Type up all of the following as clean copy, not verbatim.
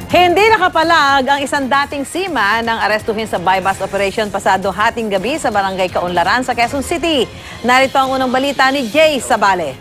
Hindi nakapalag ang isang dating seaman ng arestuhin sa bypass operation pasado hating gabi sa barangay Kaunlaran sa Quezon City. Narito ang unang balita ni Jay Sabale.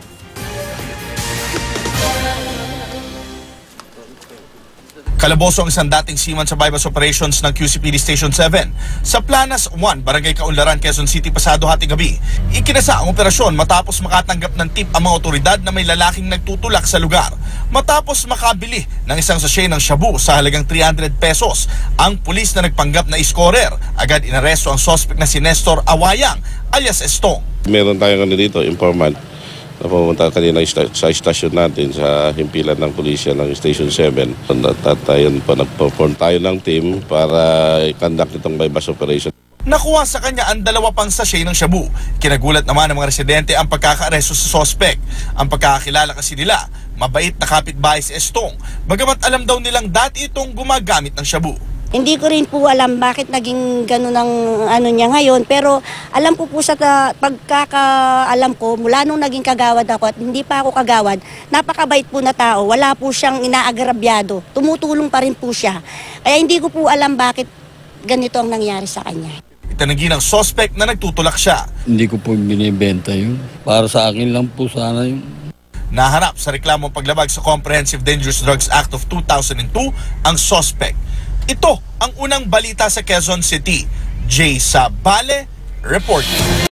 Kalaboso ang isang dating seaman sa bypass operations ng QCPD Station 7 sa Planas 1, Barangay Kaunlaran, Quezon City pasado hating gabi. Ikinasa ang operasyon matapos makatanggap ng tip ang mga otoridad na may lalaking nagtutulak sa lugar. Matapos makabili ng isang sachet ng shabu sa halagang 300 pesos, ang pulis na nagpanggap na scorer agad inaresto ang suspect na si Nestor Awayang alias Estong. Meron tayong dito, informant na pumunta kanina sa istasyon natin sa himpilan ng pulisya ng Station 7. At ayun po, nag-perform tayo ng team para i-conduct itong bypass operation. Nakuha sa kanya ang 2 pang sachet ng shabu. Kinagulat naman ng mga residente ang pagkakaaresto sa suspect. Ang pagkakakilala kasi nila, mabait na kapitbahay si Estong. Bagamat alam daw nilang dati itong gumagamit ng shabu. Hindi ko rin po alam bakit naging gano'n ang niya ngayon, pero alam ko po sa pagkakaalam ko, mula nung naging kagawad ako at hindi pa ako kagawad, napakabait po na tao, wala po siyang inaagrabyado, tumutulong pa rin po siya. Kaya hindi ko po alam bakit ganito ang nangyari sa kanya. Itinanggi ng suspect na nagtutulak siya. Hindi ko po binibenta yun. Para sa akin lang po sana yun. Naharap sa reklamong paglabag sa Comprehensive Dangerous Drugs Act of 2002 ang suspect. Ito ang unang balita sa Quezon City. Jay Sabale, reporting.